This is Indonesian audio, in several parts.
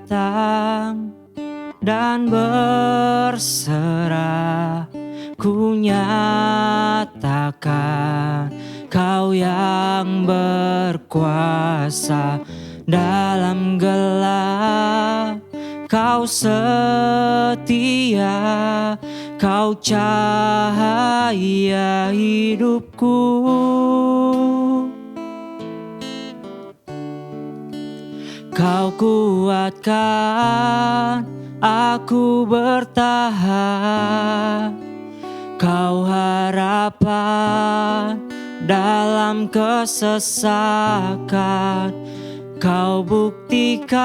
datang dan berserah, ku nyatakan Kau yang berkuasa dalam gelap. Kau setia, Kau cahaya hidupku. Kau kuatkan aku bertahan, Kau harapan dalam kesesakan. Kau buktikan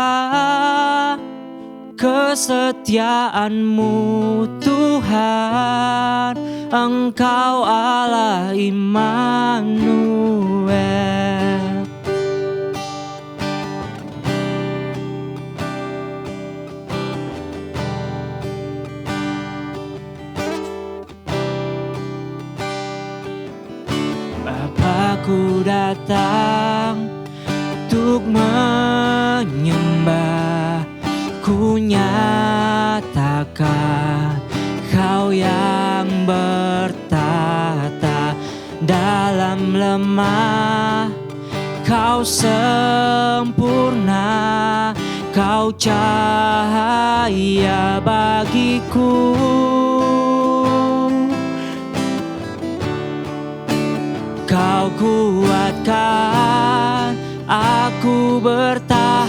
kesetiaan-Mu Tuhan, Engkau Allah Immanuel. Bapa, ku datang untuk menyembah, ku nyatakan Kau yang bertata dalam lemah. Kau sempurna, Kau cahaya bagiku. Kau kuatkan aku bertahan,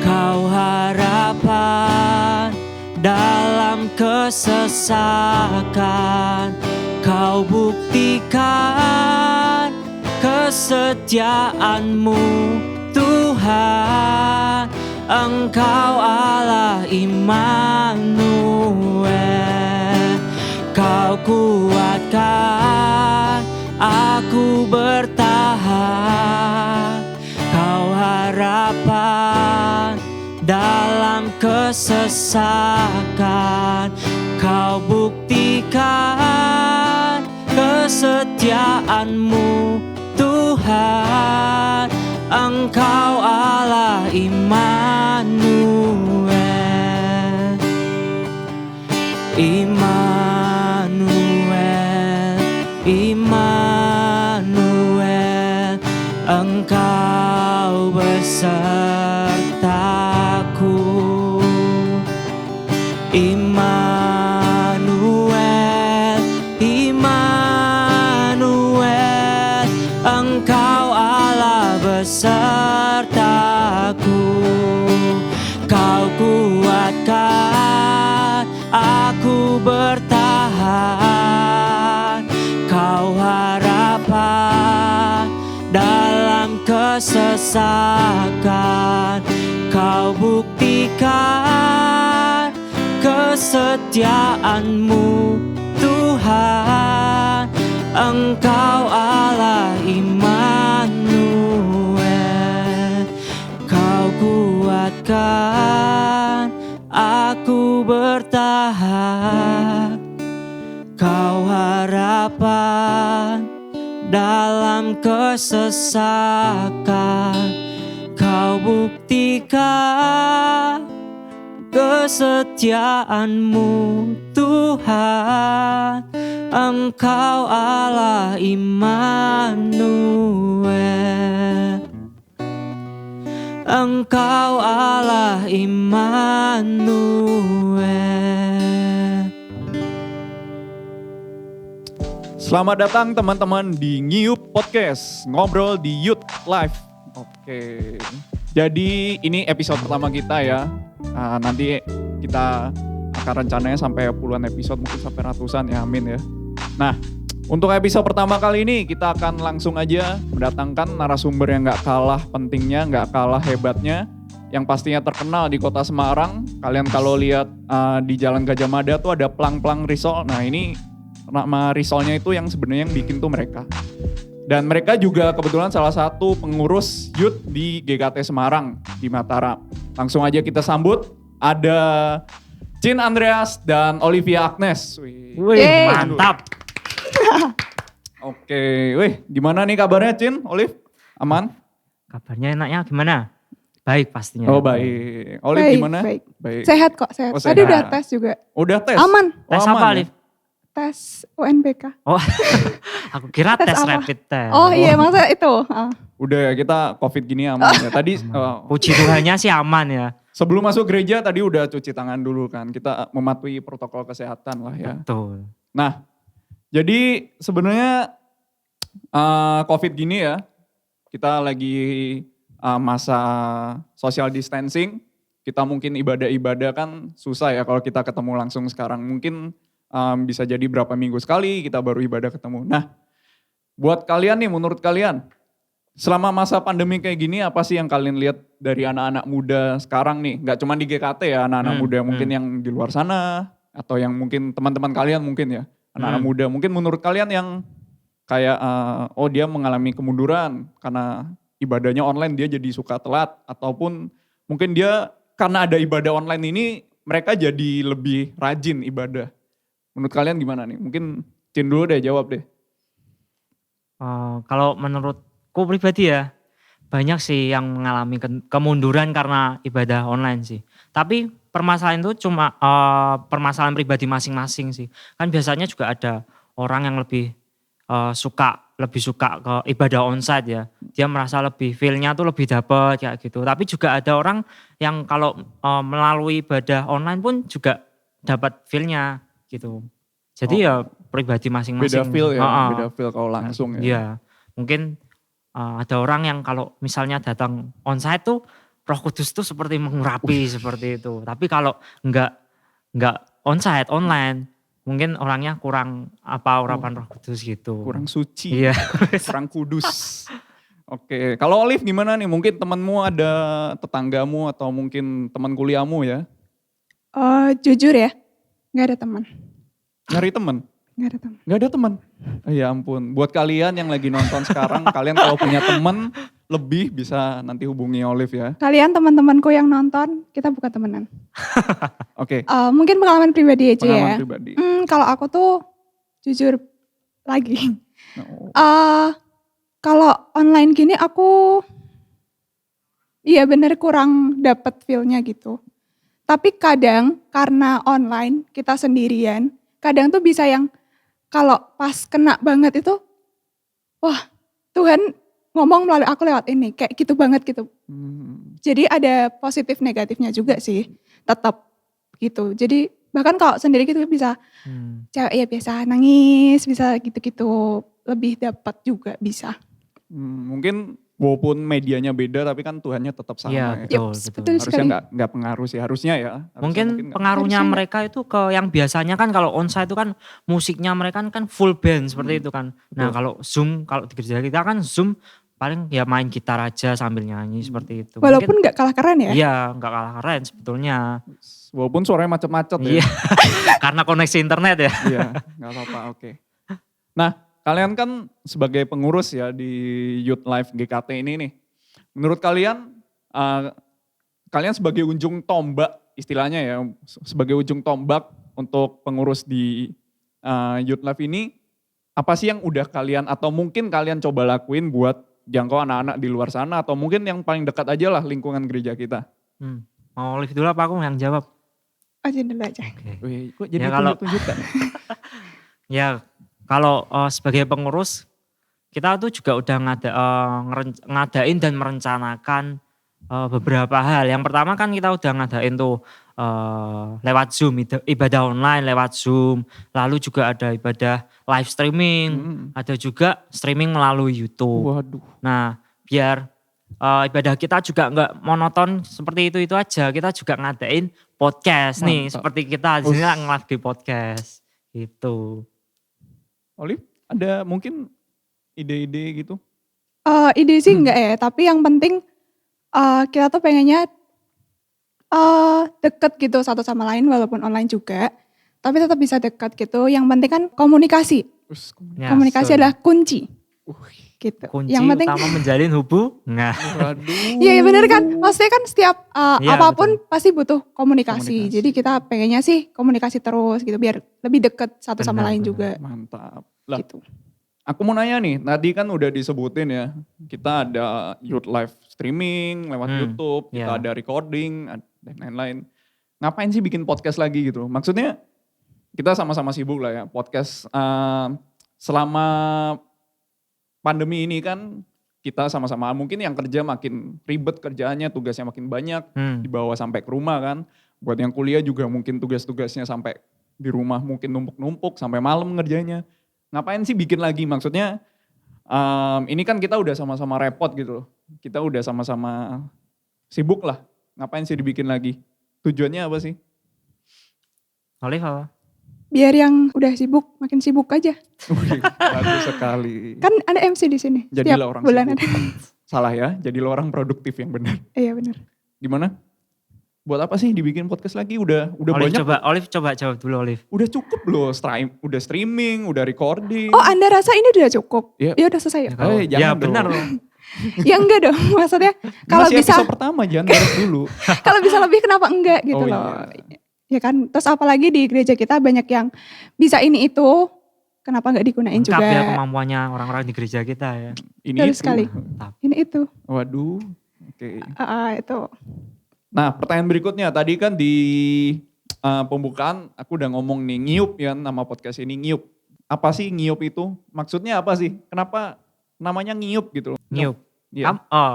Kau harapan dalam kesesakan. Kau buktikan kesetiaan-Mu Tuhan, Engkau Allah Immanuel. Kau kuatkan aku bertahan, Kau harapan dalam kesesakan. Kau buktikan kesetiaan-Mu Tuhan, Engkau Allah Immanuel. Immanuel, Immanuel, Engkau besertaku. Immanuel, Immanuel, Engkau Allah besertaku. Kau kuatkan aku bertahan, Kau harapan dalam kesesakan. Kau buktikan kesetiaan-Mu Tuhan, Engkau Allah Immanuel. Kau kuatkan aku bertahan, Kau harapan dalam kesesakan. Kau buktikan kesetiaan-Mu Tuhan, Engkau Allah Immanuel. Engkau Allah Immanuel. Selamat datang teman-teman di Ngiyup Podcast, ngobrol di Youth Life. Oke, jadi ini episode pertama kita ya. Nanti kita akan rencananya sampai puluhan episode, mungkin sampai ratusan ya, amin ya. Nah, untuk episode pertama kali ini kita akan langsung aja mendatangkan narasumber yang gak kalah pentingnya, gak kalah hebatnya, yang pastinya terkenal di kota Semarang. Kalian kalau lihat di Jalan Gajah Mada tuh ada plang-plang risol. Nah ini nama risolnya itu yang sebenarnya yang bikin tuh mereka. Dan mereka juga kebetulan salah satu pengurus youth di GKT Semarang di Mataram. Langsung aja kita sambut, ada Cin Andreas dan Olivia Agnes. Wih, mantap. Oke, gimana nih kabarnya Cin, Olive? Aman? Kabarnya enaknya gimana? baik pastinya. Oh baik. Olive Baik, gimana? baik. Baik. Sehat kok, sehat. Oh, Tadi sehat. udah tes juga. Udah tes? Aman. Tes aman apa, ya? Liv? Tes UNBK. Oh, aku kira Tes tes apa? rapid test. Oh iya, maksudnya itu. Udah ya, kita COVID gini aman ya. Tadi Puji Tuhannya sih aman ya. sebelum masuk gereja tadi udah cuci tangan dulu kan. Kita mematuhi protokol kesehatan lah ya. Betul. Nah, jadi sebenarnya COVID gini ya, kita lagi masa social distancing. Kita mungkin ibadah-ibadah kan susah ya kalau kita ketemu langsung sekarang. Mungkin bisa jadi berapa minggu sekali kita baru ibadah ketemu. Nah, buat kalian nih, menurut kalian, selama masa pandemi kayak gini apa sih yang kalian lihat dari anak-anak muda sekarang nih? Gak cuma di GKT ya, anak-anak muda mungkin yang di luar sana, atau yang mungkin teman-teman kalian mungkin ya, anak-anak muda. Mungkin menurut kalian yang kayak, oh dia mengalami kemunduran karena ibadahnya online dia jadi suka telat, ataupun mungkin dia karena ada ibadah online ini mereka jadi lebih rajin ibadah. Menurut kalian gimana nih? Mungkin Cin dulu deh, jawab deh. Kalau menurutku pribadi ya, banyak sih yang mengalami kemunduran karena ibadah online sih. Tapi permasalahan itu cuma permasalahan pribadi masing-masing sih. Kan biasanya juga ada orang yang lebih suka ke ibadah onsite ya. Dia merasa lebih feel-nya tuh lebih dapet kayak gitu. Tapi juga ada orang yang kalau melalui ibadah online pun juga dapat feel-nya gitu. Jadi ya pribadi masing-masing. Beda feel ya, beda feel kalau langsung ya. Iya, mungkin ada orang yang kalau misalnya datang onsite tuh Roh Kudus tuh seperti mengurapi seperti itu. Tapi kalau enggak onsite, online, mungkin orangnya kurang urapan Roh Kudus gitu. Kurang suci, Iya. kurang kudus. Oke, kalau Olive gimana nih? Mungkin temanmu ada tetanggamu atau mungkin teman kuliahmu ya? Jujur ya, gak ada teman. Nyari teman? Gak ada teman. Gak ada teman? Ya ampun, buat kalian yang lagi nonton sekarang, kalian kalau punya teman lebih bisa nanti hubungi Olive ya. Kalian teman-temanku yang nonton, kita bukan temenan. Oke, Mungkin pengalaman pribadi aja pengalaman ya. pribadi. Kalau aku tuh jujur lagi. No. Kalau online gini aku, iya bener kurang dapet feel-nya gitu. Tapi kadang karena online kita sendirian, kadang tuh bisa yang kalau pas kena banget itu, wah Tuhan ngomong melalui aku lewat ini, kayak gitu banget gitu. Jadi ada positif negatifnya juga sih, tetap gitu. Jadi bahkan kalau sendiri gitu bisa cewek ya biasa nangis, bisa gitu-gitu, lebih dapat juga bisa. Mungkin walaupun medianya beda tapi kan Tuhannya tetap sama Iya, ya. betul. Betul sekali. Harusnya nggak pengaruh sih, harusnya ya. Mungkin nggak- pengaruhnya Harusnya mereka itu ke yang biasanya kan kalau onsite itu kan musiknya mereka kan full band seperti itu kan. Nah kalau Zoom, kalau di gereja kita kan Zoom paling ya main gitar aja sambil nyanyi seperti itu. Walaupun nggak kalah keren ya. Iya nggak kalah keren sebetulnya. Walaupun suaranya macet-macet ya. Iya, karena koneksi internet ya. Iya, nggak apa-apa, oke. Nah, kalian kan sebagai pengurus ya di Youth Life GKT ini nih. Menurut kalian, kalian sebagai ujung tombak istilahnya ya, sebagai ujung tombak untuk pengurus di Youth Life ini, apa sih yang udah kalian atau mungkin kalian coba lakuin buat jangkau anak-anak di luar sana atau mungkin yang paling dekat aja lah lingkungan gereja kita? Mau Olive dulu apa aku yang jawab? Aja dulu aja. Wih, kok jadi Ya, kalau- tunjuk-tunjukkan? Ya kalau sebagai pengurus kita tuh juga udah ngadain dan merencanakan beberapa hal. Yang pertama kan kita udah ngadain tuh lewat Zoom, ibadah online lewat Zoom. Lalu juga ada ibadah live streaming, ada juga streaming melalui YouTube. Waduh. Nah biar ibadah kita juga nggak monoton seperti itu aja. Kita juga ngadain podcast nih, Mantap. seperti kita di sini ngelagi podcast gitu. Olive, ada mungkin ide-ide gitu? Ide sih enggak ya, tapi yang penting kita tuh pengennya deket gitu satu sama lain walaupun online juga. Tapi tetap bisa dekat gitu, yang penting kan komunikasi. Ya, Komunikasi betul. adalah kunci. Gitu. Kunci Yang penting, utama menjalin hubungan. Waduh. iya bener kan, maksudnya kan setiap Iya, apapun pasti butuh komunikasi. Komunikasi. Jadi kita pengennya sih komunikasi terus gitu, biar lebih deket satu sama Benar, lain benar. juga. Mantap. Lah, Gitu. Aku mau nanya nih, tadi kan udah disebutin ya, kita ada youth live streaming lewat YouTube, kita iya. ada recording, dan lain-lain. Ngapain sih bikin podcast lagi gitu? Maksudnya kita sama-sama sibuk lah ya, podcast selama pandemi ini kan kita sama-sama mungkin yang kerja makin ribet kerjaannya, tugasnya makin banyak, dibawa sampai ke rumah kan. Buat yang kuliah juga mungkin tugas-tugasnya sampai di rumah mungkin numpuk-numpuk sampai malam ngerjanya. Ngapain sih bikin lagi? Maksudnya ini kan kita udah sama-sama repot gitu loh. Kita udah sama-sama sibuk lah. Ngapain sih dibikin lagi? Tujuannya apa sih? Olive apa? Biar yang udah sibuk makin sibuk aja. Wih, bagus sekali. Kan ada MC di sini. Jadilah orang bulan sibuk. ada. Salah ya, jadilah orang produktif yang benar. Iya benar. Gimana? Buat apa sih dibikin podcast lagi? Udah Olive banyak. Olive coba jawab dulu Olive. Udah cukup loh, udah streaming, udah recording. Oh Anda rasa ini udah cukup? Iya. Ya udah selesai ya? Jangan Ya dong. benar loh. Ya enggak dong, maksudnya kalau Masih bisa episode pertama, jangan beres dulu. kalau bisa lebih kenapa enggak gitu Oh, loh. iya. Ya kan, terus apalagi di gereja kita banyak yang bisa ini itu, kenapa enggak digunain Lengkap juga. ya kemampuannya orang-orang di gereja kita ya. Ini Betul itu. sekali. Ini itu. Waduh, oke. Itu. Nah pertanyaan berikutnya, tadi kan di pembukaan aku udah ngomong nih, ngiup ya nama podcast ini, ngiup. Apa sih ngiup itu? Maksudnya apa sih? Kenapa namanya ngiup gitu loh? Ngiup. Iya.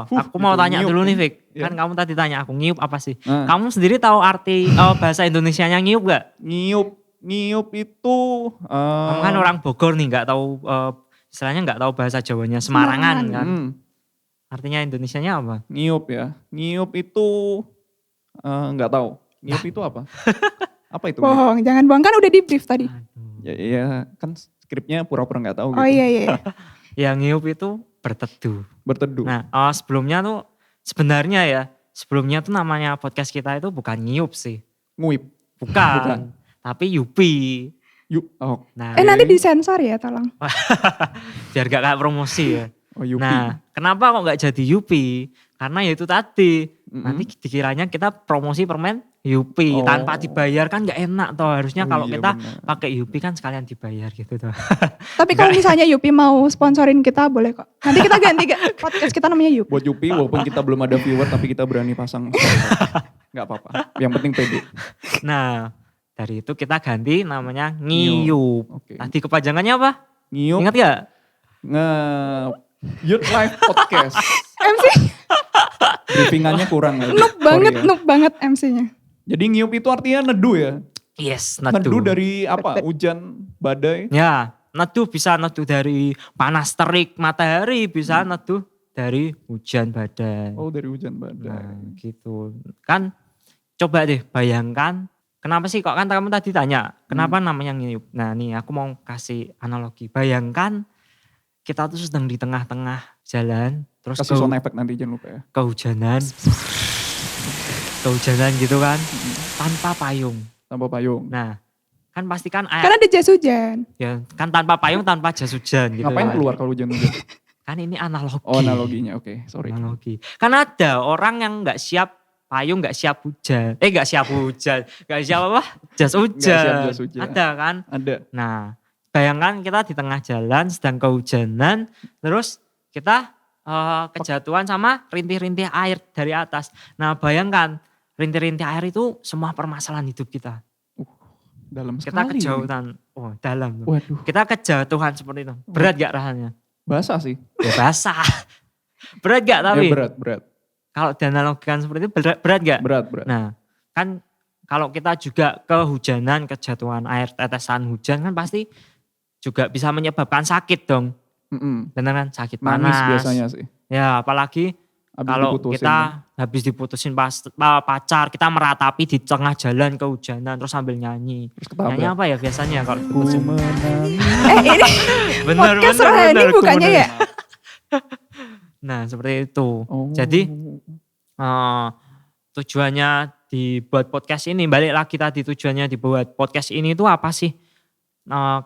Aku mau gitu, tanya ngiup. dulu nih Vic. Iya. Kan kamu tadi tanya aku ngiup apa sih? Nah. Kamu sendiri tahu arti bahasa Indonesianya ngiup gak? Ngiup itu Kamu kan orang Bogor nih nggak tahu istilahnya nggak tahu bahasa Jawanya Semarangan kan. Artinya Indonesianya apa? Ngiup ya. Ngiup itu nggak tahu. Ngiup itu apa? Apa itu? Bohong, jangan bohong kan udah di brief tadi. Aduh. Ya kan skripnya pura-pura nggak tahu Oh gitu. iya. Yang ngiup itu berteduh. Berteduh. Nah sebelumnya tuh sebelumnya tuh namanya podcast kita itu bukan ngiup sih. Nguip. Bukan. Tapi Yupi. Oh, Nah Nanti disensor ya tolong. biar gak kayak promosi ya. oh Yupi. Nah kenapa kok gak jadi Yupi? Karena ya itu tadi. Nanti dikiranya kita promosi permen Yupi. Oh. Tanpa dibayar kan gak enak toh. Harusnya Oh kalau iya, kita benar. pakai Yupi kan sekalian dibayar gitu toh. Tapi kalau misalnya Yupi mau sponsorin kita boleh kok. Nanti kita ganti podcast kita namanya Yupi. Buat Yupi walaupun kita belum ada viewer tapi kita berani pasang sponsor. Gak apa-apa. Yang penting pede. Nah dari itu kita ganti namanya Ngiyup. Oke. Tadi kepanjangannya apa? Ngiup. Ingat gak? Youth Live Podcast. MC Briefingannya kurang ya. noob banget MC-nya. Jadi ngiup itu artinya neduh ya. Yes, Neduh neduh. dari apa? Hujan, badai. Ya, neduh bisa neduh dari panas terik matahari, bisa neduh dari hujan badai. Oh dari hujan badai. Nah gitu. Kan coba deh bayangkan, kenapa sih kok kan kamu tadi tanya, kenapa namanya ngiyup. Nah nih aku mau kasih analogi. Bayangkan kita tuh sedang di tengah-tengah jalan, terus Kasih sound effect nanti jangan lupa ya. kehujanan gitu kan, tanpa payung. Tanpa payung. Nah kan pasti kan Karena ada jas hujan. ya kan tanpa payung, tanpa jas hujan gitu. Ngapain kan. keluar kalau hujan-hujan? Kan ini analogi. Oh analoginya, oke, sorry. Analogi. Kan ada orang yang nggak siap payung, nggak siap hujan. Nggak siap hujan, nggak siap apa? Jas hujan. siap jas hujan. Ada kan? Ada. Nah, bayangkan kita di tengah jalan sedang kehujanan, terus kita kejatuhan sama rintih-rintih air dari atas. Nah, bayangkan rintih-rintih air itu semua permasalahan hidup kita. Dalam Kita sekali. kejauhan, oh dalam. Waduh, Kita kejatuhan seperti itu. Berat gak rasanya? basah sih. Ya basah. Berat gak tapi? Ya berat. Kalau dianalogikan seperti itu berat gak? Berat. Nah kan kalau kita juga kehujanan, kejatuhan air, tetesan hujan kan pasti juga bisa menyebabkan sakit dong. Bener kan? Sakit Nangis panas. biasanya sih. Ya apalagi Habis kalau diputusin kita ya. habis diputusin pacar, kita meratapi di tengah jalan kehujanan terus sambil nyanyi. Terus Nyanyi ketabrak. apa ya biasanya kalau Ku diputusin? menangis. Ini podcast rohani Ku bukannya ya? menangis. Nah seperti itu. Oh. Jadi tujuannya dibuat podcast ini, balik lagi tadi tujuannya dibuat podcast ini itu apa sih?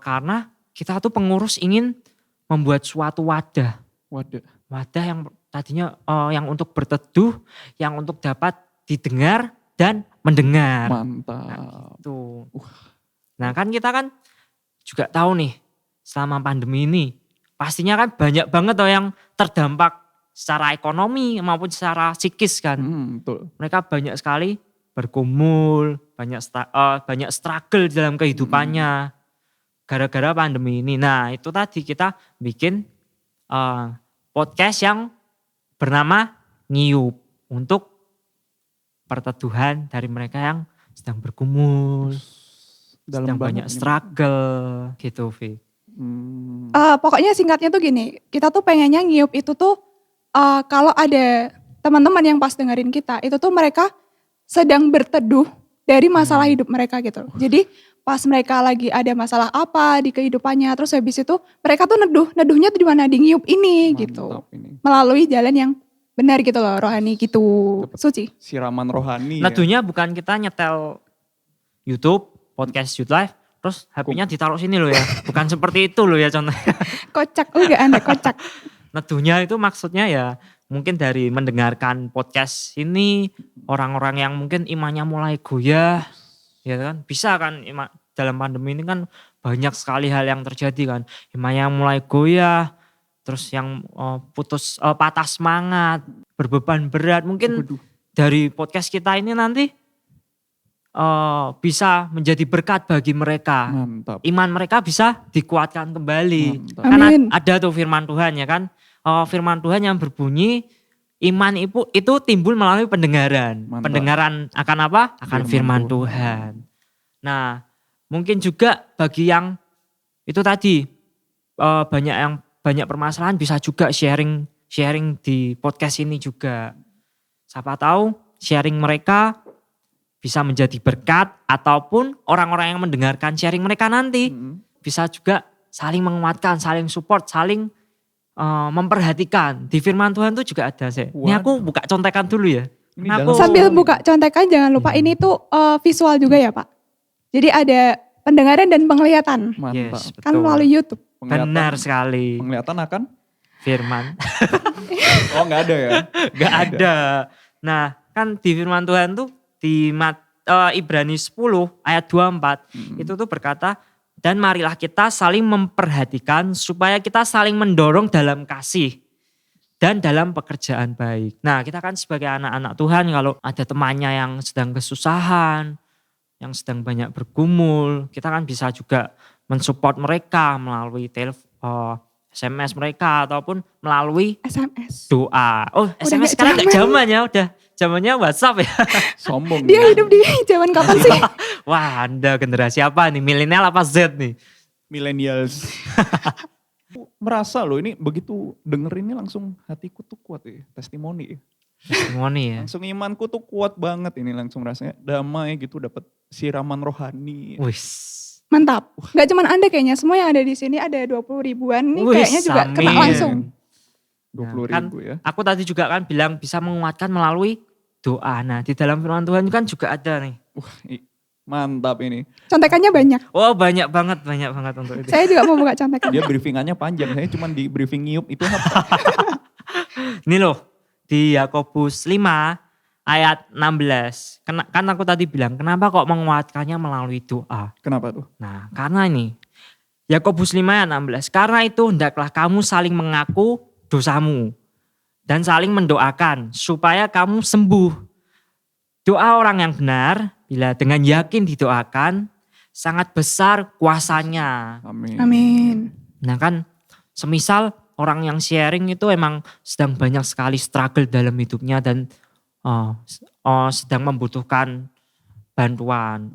Karena kita tuh pengurus ingin membuat suatu wadah. Wadah. Wadah yang tadinya yang untuk berteduh, yang untuk dapat didengar dan mendengar. Mantap. Tuh. Nah kan kita kan juga tahu nih selama pandemi ini pastinya kan banyak banget tuh yang terdampak secara ekonomi maupun secara psikis kan. Betul. Mereka banyak sekali bergumul, banyak struggle di dalam kehidupannya gara-gara pandemi ini. Nah itu tadi kita bikin podcast yang bernama Ngiyup untuk perteduhan dari mereka yang sedang bergumul, sedang banyak struggle gitu, Vi. Pokoknya singkatnya tuh gini, kita tuh pengennya Ngiyup itu tuh kalau ada teman-teman yang pas dengerin kita, itu tuh mereka sedang berteduh dari masalah hidup mereka gitu. Jadi pas mereka lagi ada masalah apa di kehidupannya, terus habis itu mereka tuh neduhnya tuh di mana, di Ngiyup ini. Mantap gitu. Ini. Melalui jalan yang benar gitu loh, rohani gitu, suci. Siraman rohani. Neduhnya bukan kita nyetel YouTube, podcast Youth Life, terus HP-nya ditaruh sini loh ya. Bukan seperti itu loh ya contohnya. Kocak, enggak Anda kocak. Neduhnya itu maksudnya ya mungkin dari mendengarkan podcast ini, orang-orang yang mungkin imannya mulai goyah, ya kan, bisa kan dalam pandemi ini kan banyak sekali hal yang terjadi kan, imannya mulai goyah, terus yang patah semangat, berbeban berat, mungkin dari podcast kita ini nanti bisa menjadi berkat bagi mereka. Mantap. Iman mereka bisa dikuatkan kembali. Mantap. Karena Amin. ada tuh firman Tuhan ya kan, firman Tuhan yang berbunyi iman itu timbul melalui pendengaran. Mantap. Pendengaran akan apa? Akan firman Tuhan. Nah mungkin juga bagi yang itu tadi banyak permasalahan bisa juga sharing di podcast ini juga. Siapa tahu sharing mereka bisa menjadi berkat ataupun orang-orang yang mendengarkan sharing mereka nanti bisa juga saling menguatkan, saling support, saling memperhatikan. Di firman Tuhan itu juga ada sih. Ini aku buka contekan dulu ya. Ini Sambil buka contekan jangan lupa ini tuh visual juga ya Pak. Jadi ada pendengaran dan penglihatan. Mantap. Yes, Kan betul. melalui YouTube. Benar sekali. Penglihatan akan? Firman. Oh nggak ada ya? Gak ada. Nah kan di firman Tuhan tuh di Ibrani 10 ayat 24 itu tuh berkata, dan marilah kita saling memperhatikan supaya kita saling mendorong dalam kasih dan dalam pekerjaan baik. Nah kita kan sebagai anak-anak Tuhan kalau ada temannya yang sedang kesusahan, yang sedang banyak bergumul, kita kan bisa juga mensupport mereka melalui SMS mereka ataupun melalui SMS. doa. Oh SMS nggak sekarang gak zaman. zaman ya, udah zamannya WhatsApp ya. Sombong. Dia hidup di zaman kapan sih? Wah Anda generasi apa nih, milenial apa Z nih? Millennials. Merasa loh ini begitu dengerinnya langsung hatiku tuh kuat ya. Testimoni. Testimoni ya. Langsung imanku tuh kuat banget ini, langsung rasanya damai gitu, dapat siraman rohani. Wis. Mantap. Gak cuman Anda kayaknya, semua yang ada di sini ada 20 ribuan nih Wih, kayaknya juga kena amin. langsung. 20 kan, ribu ya. Aku tadi juga kan bilang bisa menguatkan melalui doa. Nah di dalam firman Tuhan kan juga ada nih. Mantap ini. Contekannya banyak. Oh banyak banget untuk itu. Saya juga mau buka contekan. Dia briefingannya panjang, saya cuma di briefing Ngiyup itu apa? Ini loh di Yakobus 5 ayat 16. Kan aku tadi bilang kenapa kok menguatkannya melalui doa. Kenapa tuh? Nah karena ini Yakobus 5 ayat 16. Karena itu hendaklah kamu saling mengaku dosamu dan saling mendoakan supaya kamu sembuh. Doa orang yang benar bila dengan yakin didoakan sangat besar kuasanya. Amin. Amin. Nah kan semisal orang yang sharing itu emang sedang banyak sekali struggle dalam hidupnya dan sedang membutuhkan bantuan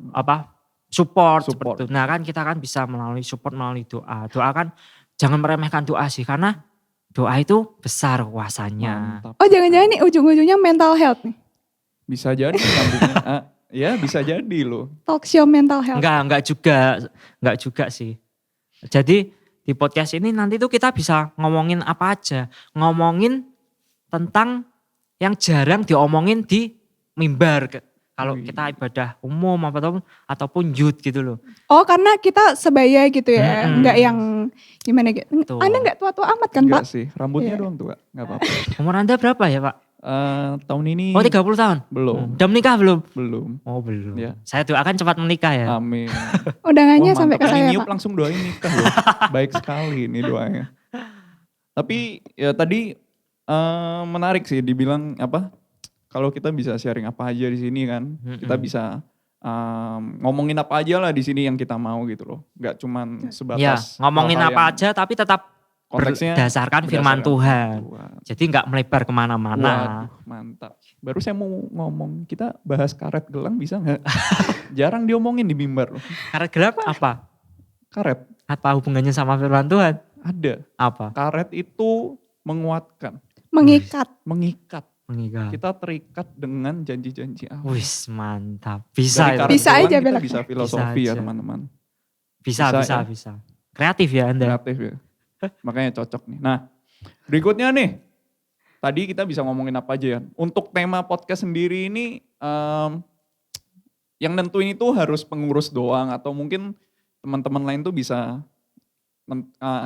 support. Seperti itu. Nah kan kita kan bisa melalui support melalui doa. Doa kan jangan meremehkan doa sih karena doa itu besar kuasanya. Mantap. Oh jangan-jangan nih ujung-ujungnya mental health nih. Bisa jadi nyambungnya. Ya bisa jadi loh. Talk show mental health. Enggak juga sih. Jadi di podcast ini nanti tuh kita bisa ngomongin apa aja. Ngomongin tentang yang jarang diomongin di mimbar. Kalau kita ibadah umum ataupun youth gitu loh. Oh karena kita sebaya gitu ya. Enggak yang gimana gitu. Tuh. Anda enggak tua-tua amat kan Enggak Pak? sih, rambutnya Iya. doang tua. Enggak apa-apa. Umur Anda berapa ya Pak? Tahun ini Oh 30 tahun? belum. Udah menikah belum? Belum. Oh belum. Ya. Saya doakan cepat menikah ya. Amin. Undangannya Wah, sampai ke mantap. Yang saya Ngiyup Pak. langsung doain nikah loh. Baik sekali ini doanya. Tapi ya tadi menarik sih dibilang apa? Kalau kita bisa sharing apa aja di sini kan, kita bisa ngomongin apa aja lah di sini yang kita mau gitu loh. Gak cuman Ya, sebatas ngomongin hal-hal apa yang aja tapi tetap konteksnya berdasarkan firman Tuhan. Tuhan. Jadi nggak melebar kemana-mana. Waduh, mantap. Baru saya mau ngomong, kita bahas karet gelang bisa nggak? Jarang diomongin di mimbar loh. Karet gelap apa? Karet, Apa hubungannya sama firman Tuhan? ada. Apa? Karet itu menguatkan, Mengikat. mengikat. Mengikat. Kita terikat dengan janji-janji Allah. Wis mantap. Bisa Dari itu. karet Bisa gelang aja kita belakang. bisa filosofi Bisa ya aja. teman-teman. Bisa. ya. Kreatif ya Anda. Kreatif ya. Makanya cocok nih. Nah, berikutnya nih. Tadi kita bisa ngomongin apa aja ya. Untuk tema podcast sendiri ini yang nentuin itu harus pengurus doang atau mungkin teman-teman lain tuh bisa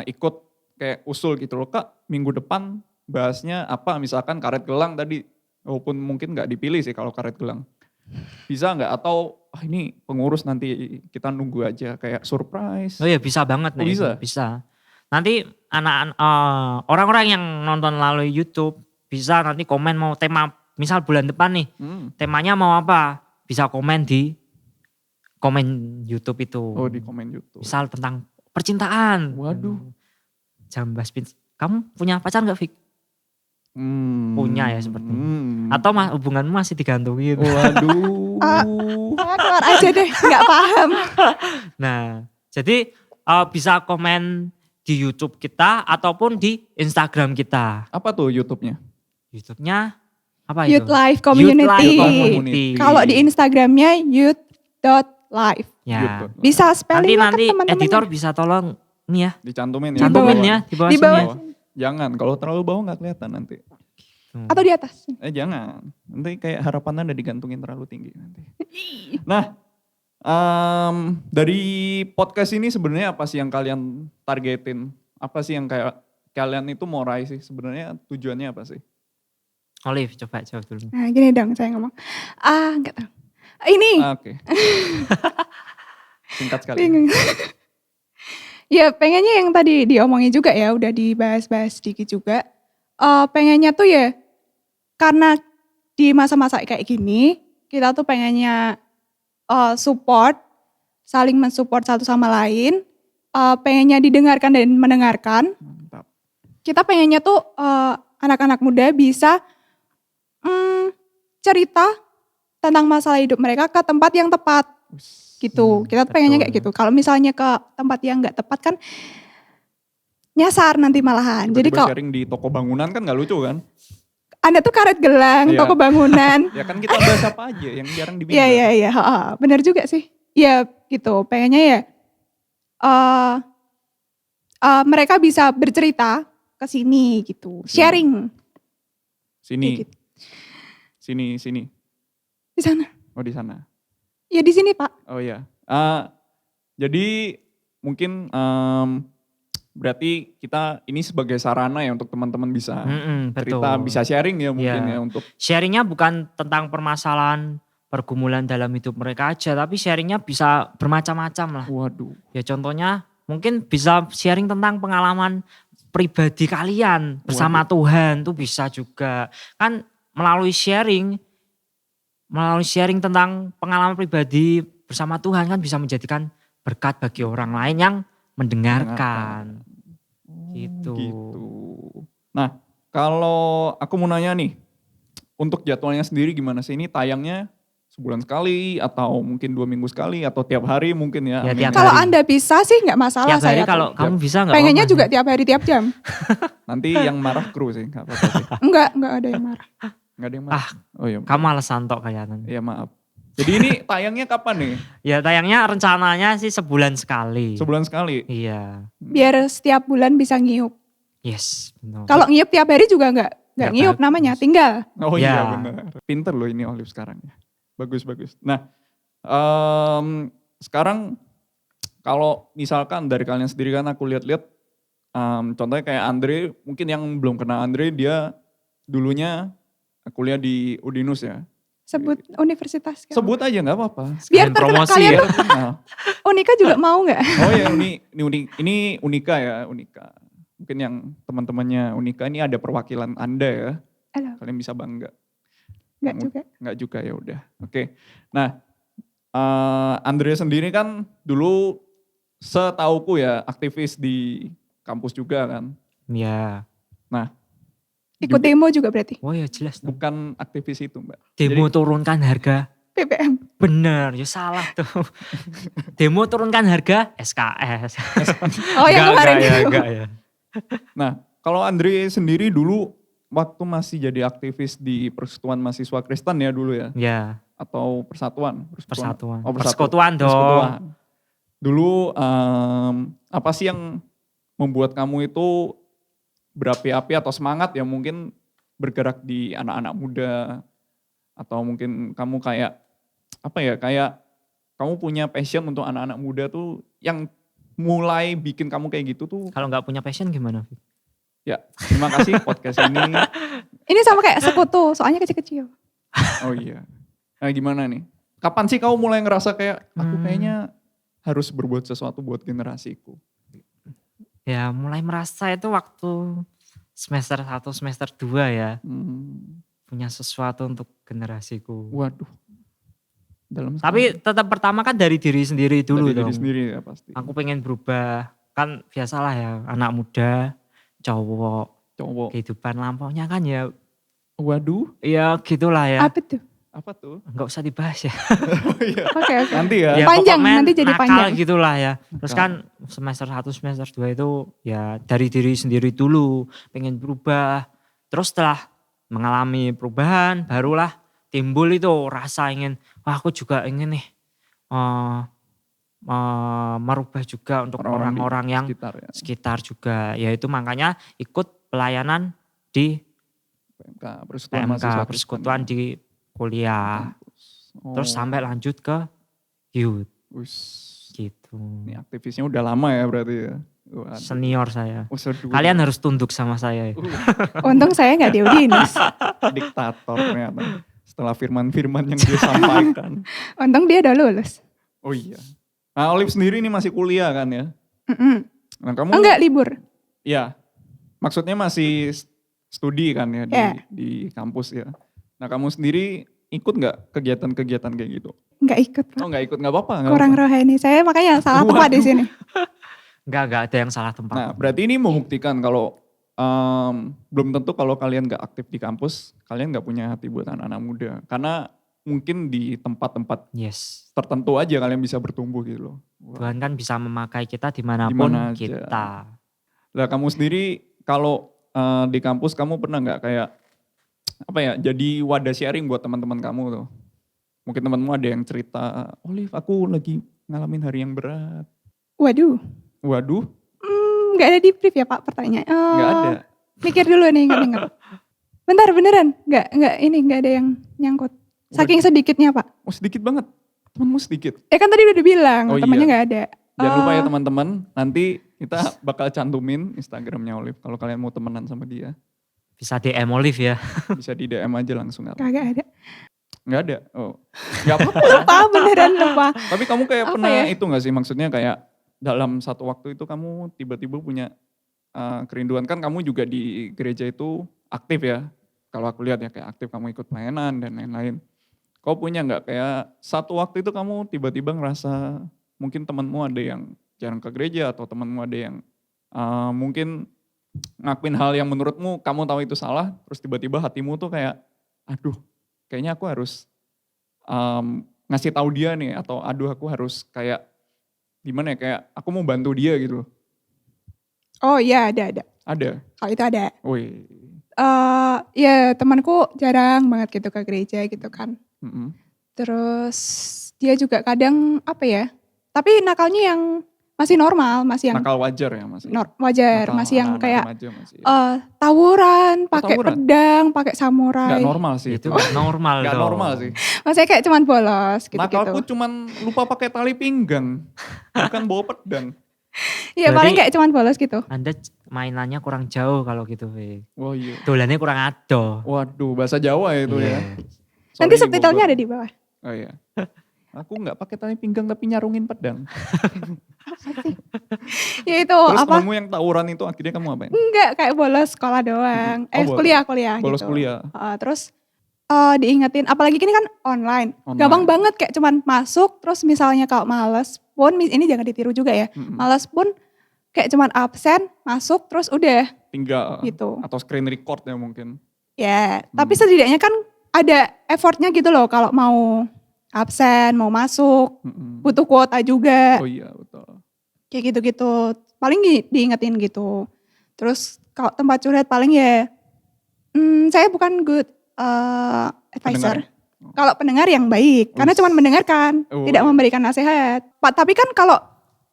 ikut kayak usul gitu loh. Kak, minggu depan bahasnya apa? Misalkan karet gelang tadi. Walaupun mungkin nggak dipilih sih kalau karet gelang. Bisa nggak? Atau ini pengurus nanti kita nunggu aja kayak surprise. Oh iya bisa banget Oh, nih. bisa? Bisa. Nanti orang-orang yang nonton melalui YouTube bisa nanti komen mau tema misal bulan depan nih temanya mau apa bisa komen di komen YouTube itu. Oh di komen YouTube. Misal tentang percintaan. Waduh. Jangan bahas kamu punya pacar nggak Fik? Punya ya sepertinya. Atau hubunganmu masih digantungi gitu. Waduh. Keluar aja deh, nggak paham. Nah, jadi bisa komen di YouTube kita ataupun di Instagram kita. Apa tuh YouTube-nya? YouTube-nya apa itu? Youth Life Community. Youth Life Community. Kalau di Instagramnya youth.life. Ya. Bisa spellingnya Nanti kan teman-teman. editor bisa tolong nih ya, Dicantumin ya. cantumin bawah. ya di bawah Di sini bawah. ya. Jangan, kalau terlalu bawah nggak kelihatan nanti. Atau di atas. Jangan. Nanti kayak harapan Anda digantungin terlalu tinggi nanti. Nah, dari podcast ini sebenarnya apa sih yang kalian targetin? Apa sih yang kayak kalian itu mau raih sih? Sebenarnya tujuannya apa sih? Olive coba jawab dulu. Nah gini dong saya ngomong. Enggak tahu. Ini. Oke. Singkat sekali. Bingung. Ya pengennya yang tadi diomongin juga ya, udah dibahas-bahas sedikit juga. Pengennya tuh ya, karena di masa-masa kayak gini, kita tuh pengennya support, saling mensupport satu sama lain. Pengennya didengarkan dan mendengarkan. Mantap. Kita pengennya tuh anak-anak muda bisa cerita tentang masalah hidup mereka ke tempat yang tepat. Gitu, kita tuh pengennya kayak gitu. Kalau misalnya ke tempat yang nggak tepat kan nyasar nanti malahan. Jadi Tiba-tiba kalau sharing di toko bangunan kan nggak lucu kan? Anda tuh karet gelang, Iya. toko bangunan. Ya kan kita bahas apa aja yang jarang dibilang. Iya, benar juga sih. Ya gitu, pengennya ya mereka bisa bercerita ke sini gitu, sharing. Sini, Kayak gitu. sini. Di sana. Oh di sana. Ya di sini Pak. Oh ya. Jadi mungkin berarti kita ini sebagai sarana ya untuk teman-teman bisa Betul. cerita, bisa sharing ya mungkin Ya. ya untuk Sharingnya bukan tentang permasalahan pergumulan dalam hidup mereka aja, tapi sharingnya bisa bermacam-macam lah. waduh. Ya contohnya mungkin bisa sharing tentang pengalaman pribadi kalian bersama Tuhan tuh bisa juga. Kan melalui sharing tentang pengalaman pribadi bersama Tuhan kan bisa menjadikan berkat bagi orang lain yang mendengarkan. Gitu. Nah, kalau aku mau nanya nih, untuk jadwalnya sendiri gimana sih? Ini tayangnya sebulan sekali atau mungkin 2 minggu sekali atau tiap hari mungkin ya? Ya, Amin. tiap Kalau hari. Anda bisa sih nggak masalah Tiap hari saya. kalau kamu bisa nggak Pengennya apa-apa. juga tiap hari tiap jam. Nanti yang marah kru sih, nggak apa-apa sih. Enggak ada yang marah. Nggak ada yang marah. Oh iya, Kamu alasan tok kayaknya. iya maaf. Jadi ini tayangnya kapan nih? Ya tayangnya rencananya sih sebulan sekali. Sebulan sekali? Iya. Biar setiap bulan bisa ngiup. Yes. benar. Kalau ngiup tiap hari juga nggak Nggak ngiup bagus. namanya, tinggal. Oh iya Ya. benar. Pinter loh ini Olive sekarang ya. Bagus. Nah, sekarang kalau misalkan dari kalian sendiri kan aku lihat-lihat, contohnya kayak Andre, mungkin yang belum kenal Andre, dia dulunya kuliah di Udinus ya. Sebut universitas. kan. Sebut aja nggak apa-apa. Biar Sekalian promosi kalian ya. tuh Kenal. Unika juga mau nggak? Oh ya ini Unika ya, Unika. mungkin yang teman-temannya Unika ini ada perwakilan Anda ya. Halo, Kalian bisa bangga. enggak Kamu- juga. Enggak juga ya udah. Oke. Nah, Andre sendiri kan dulu setauku ya aktivis di kampus juga kan. Ya, Ikut Juga- demo juga berarti. oh ya jelas dong. Bukan aktivis itu Mbak. Demo turunkan harga. BBM. Bener, ya salah tuh. Demo turunkan harga SKS. Oh yang kemarin ya, itu. enggak ya. Nah, kalau Andre sendiri dulu waktu masih jadi aktivis di Persekutuan Mahasiswa Kristen ya dulu ya? Ya, Atau Persatuan? persatuan. Oh, Persekutuan dong. Persekutuan. Dulu apa sih yang membuat kamu itu berapi-api atau semangat ya mungkin bergerak di anak-anak muda atau mungkin kamu kayak apa ya kayak kamu punya passion untuk anak-anak muda tuh yang mulai bikin kamu kayak gitu tuh Kalau nggak punya passion gimana? ya terima kasih podcast ini. Ini sama kayak sekutu, soalnya kecil-kecil. Oh iya. Nah gimana nih? Kapan sih kamu mulai ngerasa kayak aku kayaknya harus berbuat sesuatu buat generasiku? Ya mulai merasa itu waktu semester 1, semester 2 ya. Punya sesuatu untuk generasiku. Waduh. Dalam Tapi tetap pertama kan dari diri sendiri dulu dari dong. diri sendiri ya pasti. Aku pengen berubah. Kan biasalah ya anak muda, cowok, Cowok. kehidupan lampaunya kan ya. Waduh. Ya gitulah ya. Apa tuh? Apa tuh? Enggak usah dibahas ya. Oh iya. Oke oke. Nanti ya. Ya, Panjang, pokoknya nanti jadi nakal panjang. gitulah ya. Terus Nakal. kan semester 1, semester 2 itu ya dari diri sendiri dulu. Pengen berubah. Terus setelah mengalami perubahan barulah timbul itu rasa ingin, wah aku juga ingin nih merubah juga untuk Orang-orang di orang-orang yang sekitar ya. sekitar juga. Yaitu makanya ikut pelayanan di PMK, Persekutuan PMK, Mahasiswa Kristen. persekutuan di kuliah. Kampus. Oh, Terus sampai lanjut ke youth wis. gitu. Ini aktivisnya udah lama ya berarti ya. Waduh. Senior saya. Oh, sedua. Kalian harus tunduk sama saya. Ya. Untung saya nggak di Udinus. Diktator ternyata. Setelah firman-firman yang dia sampaikan. Untung dia udah lulus. Oh iya. Nah Olive sendiri ini masih kuliah kan ya? Mm-mm. Nah kamu Enggak libur. ya maksudnya masih studi kan ya Ya. di kampus ya. Nah kamu sendiri ikut nggak kegiatan-kegiatan kayak gitu? Enggak ikut. Pak. Oh nggak ikut, nggak apa-apa. nggak Kurang apa-apa. rohani. Saya makanya salah tempat di sini. Enggak ada yang salah tempat. Nah berarti ini membuktikan kalau belum tentu kalau kalian nggak aktif di kampus, kalian nggak punya hati buat anak-anak muda. Karena mungkin di tempat-tempat Yes. tertentu aja kalian bisa bertumbuh gitu loh. Wah. Tuhan kan bisa memakai kita dimanapun Dimana aja. kita. Lah kamu sendiri kalau di kampus kamu pernah nggak kayak apa ya jadi wadah sharing buat teman-teman kamu tuh? Mungkin temanmu ada yang cerita, Olive aku lagi ngalamin hari yang berat. Waduh. Waduh, Enggak ada di brief ya Pak pertanyaan. nggak ada. Mikir dulu nih ingat-ingat. Bentar beneran. Enggak ada yang nyangkut. Saking sedikitnya Pak. Oh sedikit banget, temanmu sedikit. Kan tadi udah dibilang Oh, temannya iya. nggak ada. Jangan lupa ya teman-teman, nanti kita bakal cantumin Instagramnya Olive. Kalau kalian mau temenan sama dia, Bisa DM Olive ya. bisa di DM aja langsung. Kagak ada. Nggak ada? Oh, nggak apa-apa. Lupa beneran lupa. Tapi kamu kayak Apa pernah ya? itu gak sih maksudnya kayak dalam satu waktu itu kamu tiba-tiba punya kerinduan kan kamu juga di gereja itu aktif ya. Kalau aku lihat ya kayak aktif kamu ikut pelayanan dan lain-lain. Kau punya nggak kayak satu waktu itu kamu tiba-tiba ngerasa mungkin temanmu ada yang jarang ke gereja atau temanmu ada yang mungkin ngakuin hal yang menurutmu kamu tahu itu salah terus tiba-tiba hatimu tuh kayak aduh kayaknya aku harus ngasih tahu dia nih atau aduh aku harus kayak gimana ya kayak aku mau bantu dia gitu loh. Oh iya ada. Ada. Kalau itu ada. Wih. Ya temanku jarang banget gitu ke gereja gitu kan. Mm-mm. Terus dia juga kadang apa ya. Tapi nakalnya yang masih normal, masih yang Nakal wajar ya masih. wajar, Nakal masih yang anak-anak kayak remaja masih. tawuran, pakai tawuran? pedang, pakai samurai. Gak normal sih Itu itu. normal Gak dong. normal sih. Maksudnya kayak cuman bolos Nakalku gitu-gitu. cuman lupa pakai tali pinggang. Bukan bawa pedang. Iya Berarti- paling kayak cuman bolos gitu. Anda mainannya kurang jauh kalau gitu. Fe. Wah iya. Dolannya kurang ado. Waduh bahasa Jawa ya itu ya. Iya. Nanti Sorry, subtitlenya Bogor. ada di bawah. Oh iya. Aku gak pakai tali pinggang tapi nyarungin pedang. Ya itu Terus apa? temenmu yang tawuran itu akhirnya kamu apain? Enggak, kayak bolos sekolah doang. Oh, Kuliah bolos gitu. kuliah. Terus diingetin, apalagi gini kan online. Online. Gampang banget kayak cuman masuk, terus misalnya kalau males pun, ini jangan ditiru juga ya. Mm-mm. Males pun kayak cuman absen, masuk, terus udah Tinggal gitu. atau screen record ya mungkin. Ya, tapi setidaknya kan ada effortnya gitu loh kalau mau absen, mau masuk, Mm-mm. butuh kuota juga. Oh iya betul. Kayak gitu-gitu. Paling diingetin gitu. Terus kalau tempat curhat paling ya, saya bukan good advisor. Pendengar. Kalau pendengar yang baik, karena Wis. cuma mendengarkan, Oh, tidak iya. memberikan nasihat. Tapi kan kalau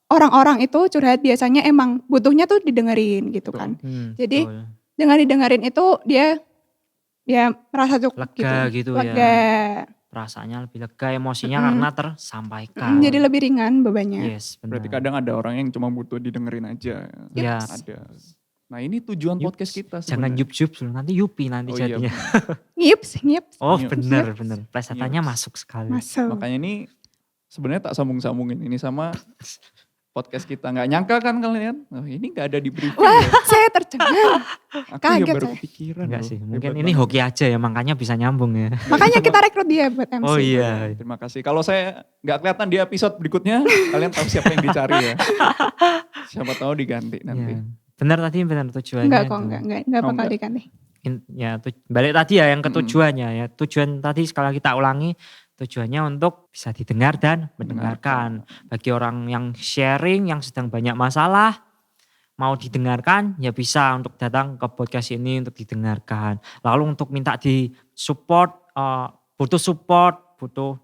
orang-orang itu curhat biasanya emang butuhnya tuh didengerin gitu Betul. kan. Jadi betul. dengan didengerin itu dia merasa cukup Lega gitu ya. Lega. Perasaannya lebih lega, emosinya Mm-mm. karena tersampaikan. Jadi lebih ringan bebannya. Yes, benar. Berarti kadang ada orang yang cuma butuh didengerin aja. Ya. Ada. Nah ini tujuan Yups. podcast kita Jangan sebenarnya. yup nanti yupi nanti Oh iya, jadinya. Ngips. Oh Yups. benar. Plesetannya Yups. masuk sekali. Masuk. Makanya ini sebenarnya tak sambung-sambungin ini sama podcast kita. Nggak nyangka kan kalian? Oh, ini nggak ada di briefing Wah, ya. saya tercengang. Aku kaget ya baru saya. kepikiran Enggak loh. sih, Hebat mungkin ini banget. hoki aja ya makanya bisa nyambung ya. Makanya kita rekrut dia buat MC. Oh iya. Terima kasih. Kalau saya nggak kelihatan di episode berikutnya, kalian tahu siapa yang dicari ya. Siapa tahu diganti nanti. Ya. Benar tadi benar tujuannya. Enggak kok, itu. enggak Oh, bakal enggak. diganti. Balik tadi ya yang ke tujuannya ya. Tujuan tadi sekali lagi kita ulangi, tujuannya untuk bisa didengar dan mendengarkan. Bagi orang yang sharing, yang sedang banyak masalah, mau didengarkan ya bisa untuk datang ke podcast ini untuk didengarkan. Lalu untuk minta di support, butuh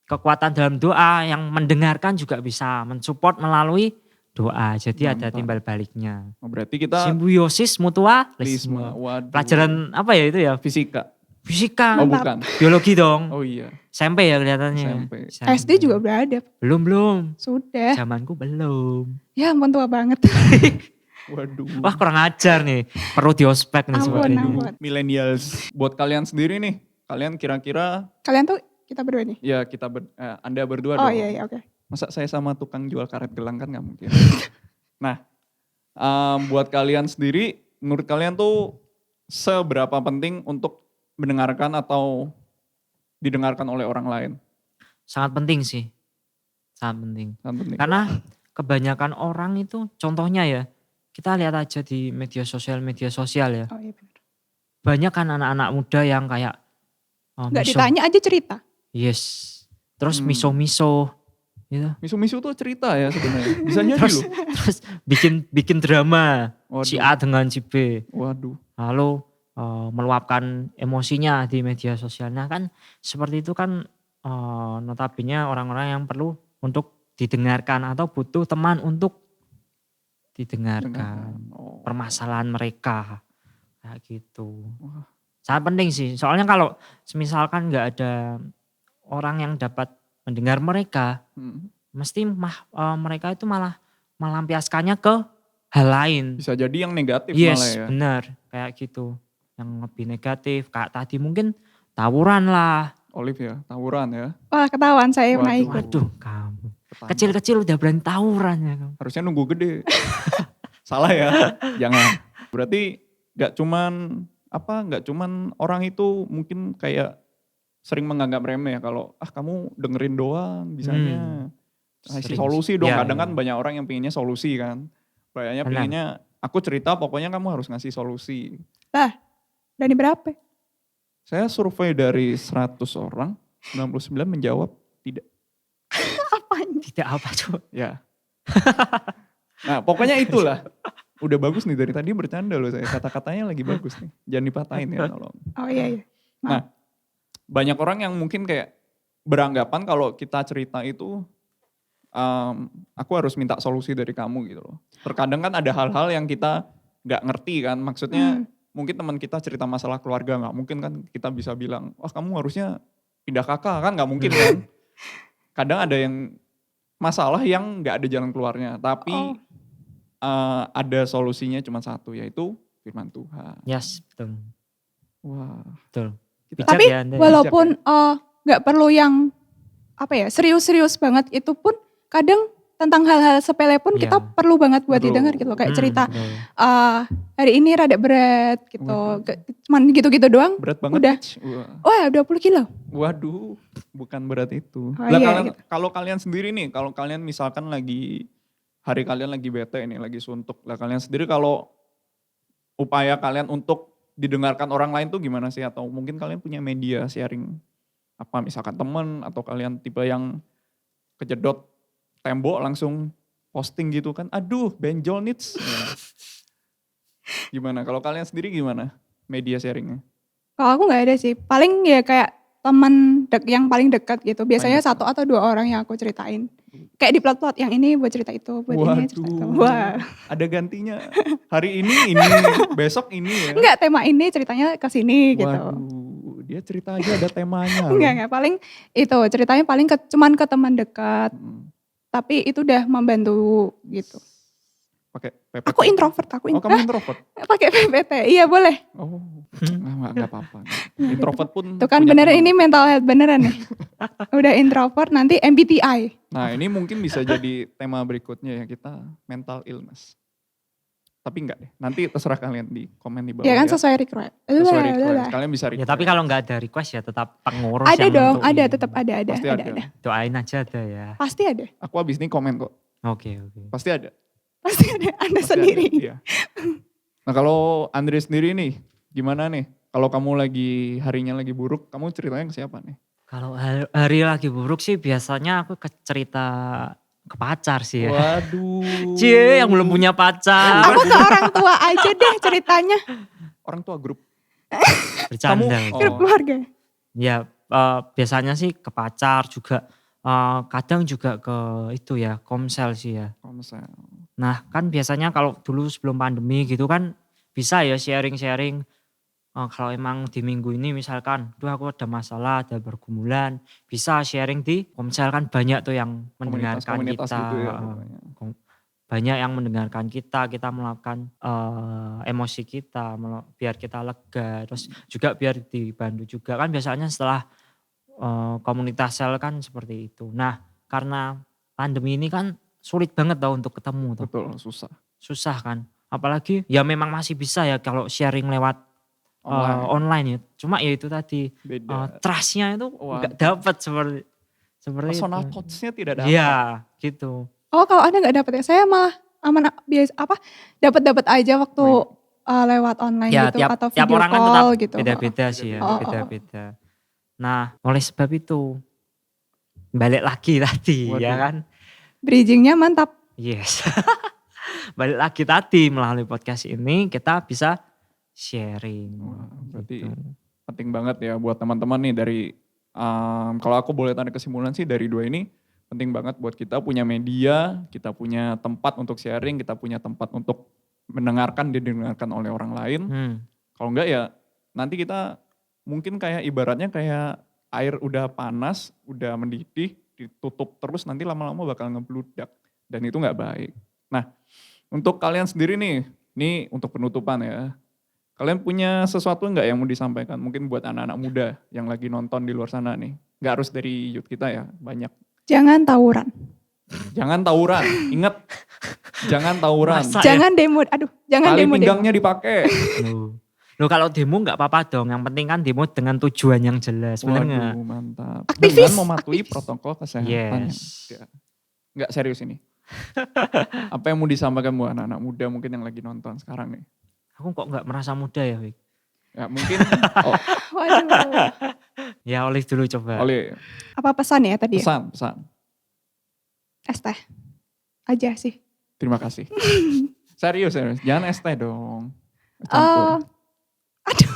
kekuatan dalam doa, yang mendengarkan juga bisa mensupport melalui doa. Jadi ada Mantap. timbal baliknya. Oh, berarti kita Simbiosis Lisma. mutualisme. Waduh. Pelajaran apa ya itu ya? Fisika. Fisika. Oh Mantap. bukan. Biologi dong. Oh iya. SMP ya kelihatannya. SMP. SD juga udah ada. Belum. Sudah. Zamanku belum. Ya ampun tua banget. Waduh. Wah kurang ajar nih. Perlu diospek nih Ampun, seperti ini. ampun. Millennials. Buat kalian sendiri nih. Kalian kira-kira Kalian tuh kita berdua nih. ya Anda berdua Oh dong. iya, oke. Masa saya sama tukang jual karet gelang kan gak mungkin. Nah, buat kalian sendiri, menurut kalian tuh seberapa penting untuk mendengarkan atau didengarkan oleh orang lain? Sangat penting sih. Sangat penting. Sangat penting. Karena kebanyakan orang itu contohnya ya. Kita lihat aja di media sosial ya. Oh iya benar. Banyak kan anak-anak muda yang kayak Gak ditanya aja cerita. Yes. Terus Hmm. miso-miso gitu. Misu-misu tuh cerita ya sebenarnya. Bisa jadi Terus, loh. terus bikin drama si Waduh. A dengan si B. Waduh. Lalu meluapkan emosinya di media sosial. Nah kan seperti itu kan notabene orang-orang yang perlu untuk didengarkan atau butuh teman untuk didengarkan Oh. permasalahan mereka kayak gitu. Wah. Sangat penting sih. Soalnya kalau misalkan nggak ada orang yang dapat mendengar mereka, Hmm. mesti mereka itu malah melampiaskannya ke hal lain. Bisa jadi yang negatif Yes, malah ya. benar kayak gitu. Yang lebih negatif, kayak tadi mungkin tawuran lah. Olive ya, tawuran ya. Wah ketahuan saya pernah Waduh. ikut. Waduh, kamu Ketangkap. kecil-kecil udah berani tawuran ya kamu. Harusnya nunggu gede. Salah ya, jangan. Berarti gak cuman orang itu mungkin kayak sering menganggap remeh kalau kamu dengerin doang bisanya. Kasih Sering. solusi dong, Ya, kadang ya. kan banyak orang yang pengennya solusi kan. Kayaknya Benar. pengennya aku cerita pokoknya kamu harus ngasih solusi. Berani berapa? Saya survei dari 100 orang, 99 menjawab tidak. Apanya? Tidak apa coba. Ya. Nah pokoknya itulah. Udah bagus nih dari tadi bercanda loh saya. Kata-katanya lagi bagus nih. Jangan dipatahin ya tolong. Oh iya. Nah banyak orang yang mungkin kayak beranggapan kalau kita cerita itu aku harus minta solusi dari kamu gitu loh. Terkadang kan ada hal-hal yang kita gak ngerti kan. Maksudnya mungkin teman kita cerita masalah keluarga gak mungkin kan kita bisa bilang kamu harusnya pindah kakak kan gak mungkin kan. Kadang ada yang masalah yang gak ada jalan keluarnya. Tapi ada solusinya cuma satu yaitu firman Tuhan. Yes, betul. Wah. Betul. Kita- Bijak Tapi ya Anda. walaupun nggak perlu yang serius-serius banget, itu pun kadang tentang hal-hal sepele pun Iya. kita perlu banget buat Betul. didengar gitu loh. Kayak cerita Betul. hari ini rada berat gitu. Waduh. Cuman gitu-gitu doang. Berat banget. Udah. Mitch. Wah. Wah 20 kilo. Waduh, bukan berat itu. Oh, Lah, iya, kalau kalian sendiri nih, kalau kalian misalkan lagi hari kalian lagi bete ini, lagi suntuk. Lah kalian sendiri kalau upaya kalian untuk didengarkan orang lain tuh gimana sih? Atau mungkin kalian punya media sharing apa misalkan temen atau kalian tipe yang kejedot tembok langsung posting gitu kan. Aduh, benjol nits. Ya. Gimana? Kalau kalian sendiri gimana media sharingnya? Kalau aku nggak ada sih. Paling ya kayak teman yang paling dekat gitu. Biasanya dekat. 1 atau 2 orang yang aku ceritain. Kayak di plot-plot yang ini buat cerita itu, buat ini cerita itu. Waduh, Wah. ada gantinya. Hari ini, besok ini ya. Enggak, tema ini ceritanya ke sini gitu. Waduh, dia cerita aja ada temanya. loh. Enggak, paling itu ceritanya paling cuman ke teman dekat. Hmm, Tapi itu udah membantu gitu. Pakai PPT. Aku introvert, Oh, kamu introvert? pakai PPT. Iya boleh. Oh, enggak apa-apa. Introvert pun Tuh kan punya beneran teman. ini mental health beneran nih. Udah introvert nanti MBTI. Nah, ini mungkin bisa jadi tema berikutnya ya, kita mental illness. Tapi enggak deh, nanti terserah kalian di komen di bawah Ya kan ya. sesuai request. Sesuai request. Kalian bisa Ya request. tapi kalau nggak ada request ya tetap pengurus Ada yang dong, nentuin. ada tetap ada. Pasti ada. Doain aja ada ya. Pasti ada. Aku habis ini komen kok. Oke. Pasti ada. Pasti ada. Anda Pasti sendiri. ada, iya. Nah kalau Andre sendiri nih, gimana nih? Kalau kamu lagi harinya lagi buruk, kamu ceritanya ke siapa nih? Kalau hari lagi buruk sih biasanya aku cerita ke pacar sih ya. Waduh. Cie yang belum punya pacar. Aku ke orang tua aja deh ceritanya. Orang tua grup. Bercanda. Kamu- Grup Oh. keluarga. Ya biasanya sih ke pacar juga. Kadang juga ke itu ya komsel sih ya. Komsel. Nah kan biasanya kalau dulu sebelum pandemi gitu kan bisa ya sharing-sharing. Kalau emang di minggu ini misalkan, duh aku ada masalah, ada pergumulan, bisa sharing di komsel kan banyak tuh yang mendengarkan Komunitas kita. gitu ya. Banyak yang mendengarkan kita meluapkan emosi kita, biar kita lega. Terus juga biar dibantu juga kan biasanya setelah komunitas sel kan seperti itu. Nah karena pandemi ini kan sulit banget tau untuk ketemu tuh. Betul, susah. Susah kan. Apalagi ya memang masih bisa ya kalau sharing lewat online ya. Cuma ya itu tadi Beda. trustnya itu Wah. nggak dapat seperti Personal itu. touch-nya tidak dapat. Iya gitu. Oh kalau Anda nggak dapet ya, saya malah aman dapat aja waktu lewat online Ya gitu atau tiap video orang kan call tetap gitu. beda-beda sih ya, Oh. beda-beda. Nah oleh sebab itu balik lagi tadi Waduh. ya kan. Bridgingnya mantap. Yes. Balik lagi tadi melalui podcast ini kita bisa sharing. Wah, berarti gitu. penting banget ya buat teman-teman nih dari kalau aku boleh tarik kesimpulan sih dari 2 ini penting banget buat kita punya media, kita punya tempat untuk sharing, kita punya tempat untuk mendengarkan, didengarkan oleh orang lain. Kalau enggak ya nanti kita mungkin kayak ibaratnya kayak air udah panas, udah mendidih, ditutup terus nanti lama-lama bakal ngebludak dan itu nggak baik. Nah untuk kalian sendiri nih, ini untuk penutupan ya. Kalian punya sesuatu nggak yang mau disampaikan? Mungkin buat anak-anak muda yang lagi nonton di luar sana nih. Nggak harus dari youth kita ya, banyak. Jangan tawuran. Jangan tawuran, inget. Jangan tawuran. Masa? Jangan demo, jangan Tali demo. pinggangnya dipakai. Loh kalau demo nggak apa-apa dong, yang penting kan demo dengan tujuan yang jelas, bener nggak? Waduh mantap. Aktivis. Dengan mematuhi protokol kesehatan. Yes. Nggak serius ini. Apa yang mau disampaikan buat anak-anak muda mungkin yang lagi nonton sekarang nih? Aku kok nggak merasa muda ya, Wik? Ya mungkin Waduh. Ya Olive dulu coba. oleh Apa pesan ya tadi ya? pesan. Es teh aja sih. Terima kasih. Serius. Jangan es teh dong. Es Eh, campur. aduh,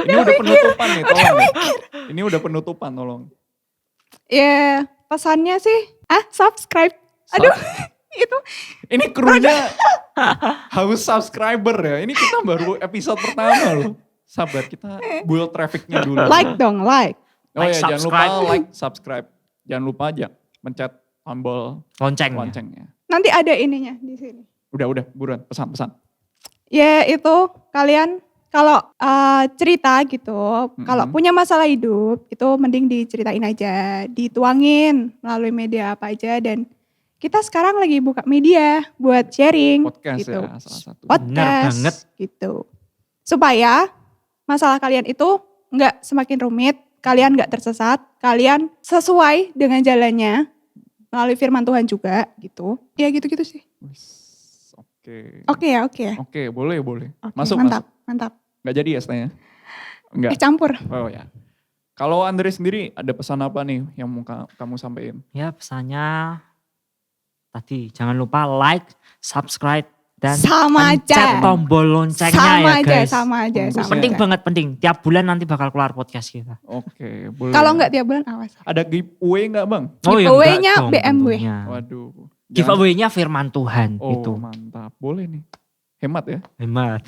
Ini udah penutupan nih, tolong. Ya. Ini udah penutupan, tolong. ya pesannya sih, subscribe. Aduh, itu Ini krunya haus subscriber ya. Ini kita baru episode pertama loh. Sabar, kita build trafficnya dulu. like dong, like. Oh Like, ya, jangan lupa subscribe. like, subscribe. Jangan lupa aja mencet tombol Lonceng. loncengnya. Nanti ada ininya di sini. Udah, buruan, pesan-pesan. Ya itu kalian kalau cerita gitu, kalau Mm-mm. punya masalah hidup itu mending diceritain aja, dituangin melalui media apa aja dan kita sekarang lagi buka media buat sharing Podcast gitu. ya salah satu. Benar banget. Podcast gitu. Supaya masalah kalian itu nggak semakin rumit, kalian nggak tersesat, kalian sesuai dengan jalannya melalui firman Tuhan juga gitu. Ya gitu-gitu sih. Wis, Oke. Oke ya, oke ya. Oke, boleh. Oke, Masuk, mantap, masuk. mantap. Nggak jadi ya setanya? Enggak. Campur. Oh ya. Kalau Andre sendiri ada pesan apa nih yang mau kamu sampaikan? Ya pesannya tadi jangan lupa like, subscribe, dan Sama pencet aja. tombol loncengnya Sama ya aja, guys. sama aja, Tunggu sama Penting aja. banget, penting. Tiap bulan nanti bakal keluar podcast kita. Oke, boleh. Kalau nggak tiap bulan awas. Ada giveaway nggak bang? Giveaway-nya enggak dong BMW. tentunya. Waduh. Giveaway-nya firman Tuhan Oh itu. mantap, boleh nih. Hemat ya? Hemat.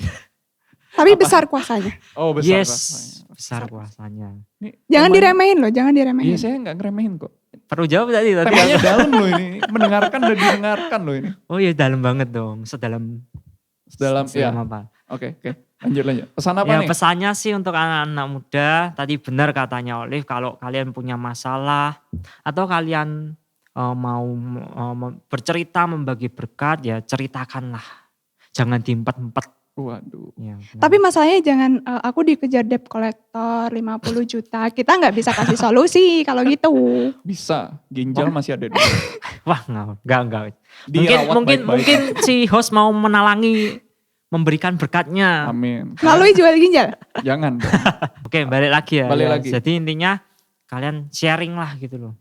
Tapi besar kuasanya. Oh besar Yes, rasanya. besar kuasanya. Ini Jangan lumayan- diremehin loh, jangan diremehin. Iya saya nggak ngeremehin kok. Perlu jawab tadi. Temanya dalam loh ini. Mendengarkan dan didengarkan loh ini. Oh iya dalam banget dong. Sedalam Ya. apa? Oke. Lanjut. Pesan apa Ya nih? pesannya sih untuk anak-anak muda, tadi benar katanya Olive, kalau kalian punya masalah atau kalian mau bercerita membagi berkat ya ceritakanlah. Jangan diempet-empet. Waduh. Ya, benar. Tapi masalahnya jangan aku dikejar debt collector 50 juta. Kita nggak bisa kasih solusi kalau gitu. Bisa. Ginjal masih ada di Wah enggak. Dirawat Mungkin baik-baik. si host mau menalangi memberikan berkatnya. Amin. Melalui jual ginjal. Jangan dong. Oke, balik lagi ya. Balik Ya, lagi. Jadi intinya kalian sharing lah gitu loh.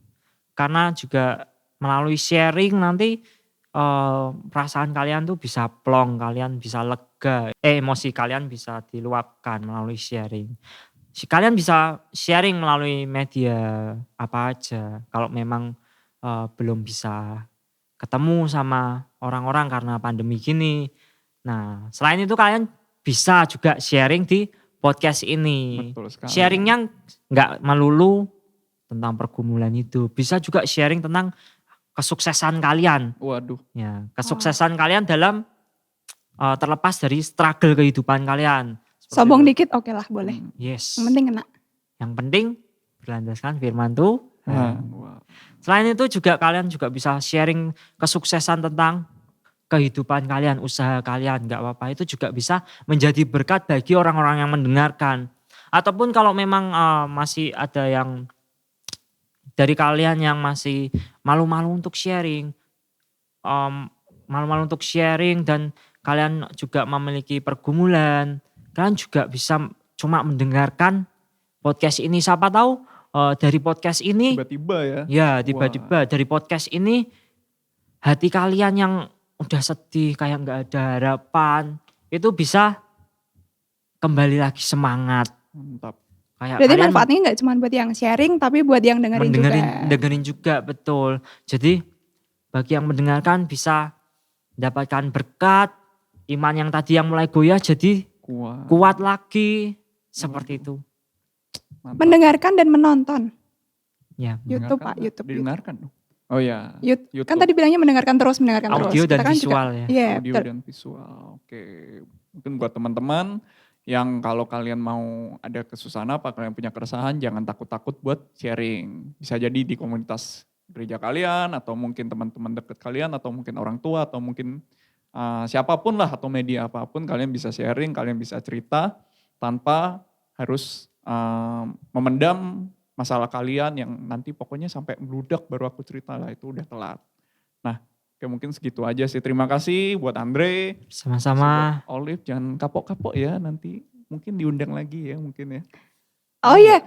Karena juga melalui sharing nanti perasaan kalian tuh bisa plong, kalian bisa lega. Emosi kalian bisa diluapkan melalui sharing. Kalian bisa sharing melalui media apa aja. Kalau memang belum bisa ketemu sama orang-orang karena pandemi gini. Nah, selain itu kalian bisa juga sharing di podcast ini. Betul sekali. Sharingnya nggak melulu tentang pergumulan itu. Bisa juga sharing tentang kesuksesan kalian. Waduh. Ya, kesuksesan kalian dalam terlepas dari struggle kehidupan kalian. Seperti Sombong itu. dikit oke lah boleh. Yes. Yang penting kena. Yang penting berlandaskan firman Tuhan. Wah. Selain itu juga kalian juga bisa sharing kesuksesan tentang kehidupan kalian, usaha kalian, nggak apa-apa. Itu juga bisa menjadi berkat bagi orang-orang yang mendengarkan. Ataupun kalau memang masih ada yang dari kalian yang masih malu-malu untuk sharing, malu-malu untuk sharing dan kalian juga memiliki pergumulan, kalian juga bisa cuma mendengarkan podcast ini. Siapa tahu dari podcast ini, Tiba-tiba ya. ya tiba-tiba dari podcast ini hati kalian yang udah sedih kayak nggak ada harapan itu bisa kembali lagi semangat. Mantap. Kayak Berarti kalian manfaatnya nggak cuma buat yang sharing tapi buat yang dengerin juga. dengerin juga betul. Jadi bagi yang mendengarkan bisa mendapatkan berkat, iman yang tadi yang mulai goyah jadi kuat lagi seperti itu. Mantap. Mendengarkan dan menonton. Ya, YouTube Mendengarkan, Pak, YouTube. Didengarkan dong. Oh ya. YouTube. Kan tadi bilangnya mendengarkan terus. audio Kita dan kan juga- visual ya. Iya, Audio betul. dan visual. Oke. Mungkin buat teman-teman yang kalau kalian mau ada kesusahan apa, kalian punya keresahan, jangan takut-takut buat sharing. Bisa jadi di komunitas gereja kalian, atau mungkin teman-teman dekat kalian, atau mungkin orang tua, atau mungkin siapapun lah, atau media apapun, kalian bisa sharing, kalian bisa cerita, tanpa harus memendam masalah kalian yang nanti pokoknya sampai meludak baru aku cerita lah, itu udah telat. Nah, oke mungkin segitu aja sih. Terima kasih buat Andre. Sama-sama. Buat Olive, jangan kapok-kapok ya, nanti mungkin diundang lagi ya mungkin ya. Oh iya,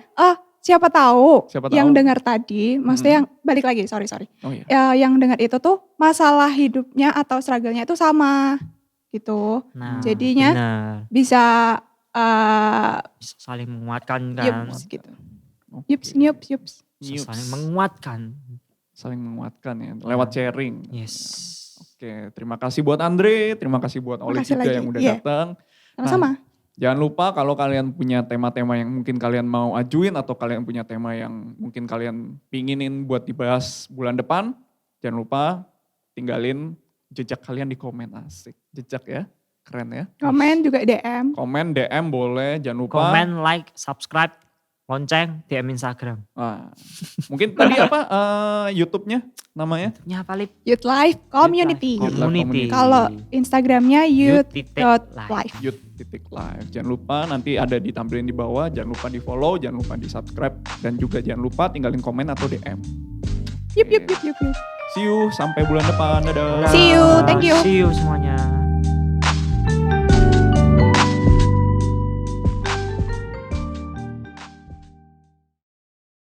siapa tahu Siapa yang tahu. dengar tadi, maksudnya yang balik lagi, sorry. Oh iya. Ya, yang dengar itu tuh masalah hidupnya atau struggle-nya itu sama gitu. Nah, Jadinya benar. bisa Bisa saling menguatkan kan. yups gitu. Oke. Yups. Bisa Yups. saling menguatkan. Saling menguatkan ya, lewat sharing. Yes. Oke, terima kasih buat Andre, terima kasih buat Olive Makasih juga lagi, yang udah iya. datang. Sama-sama. Jangan lupa kalau kalian punya tema-tema yang mungkin kalian mau ajuin, atau kalian punya tema yang mungkin kalian pinginin buat dibahas bulan depan, jangan lupa tinggalin jejak kalian di komen, asik. Jejak ya. Keren ya. Komen juga DM. Komen, DM boleh, jangan lupa. Komen, like, subscribe, lonceng, DM Instagram. Nah, mungkin tadi apa YouTube-nya namanya? Ya paling Youth Life Community. Youth Life Community. Kalau Instagramnya Youth.life. youth.life. Youth.live. Jangan lupa nanti ada ditampilin di bawah. Jangan lupa di follow, jangan lupa di subscribe. Dan juga jangan lupa tinggalin komen atau DM. Yup. See you sampai bulan depan. Dadah. See you, thank you. See you semuanya.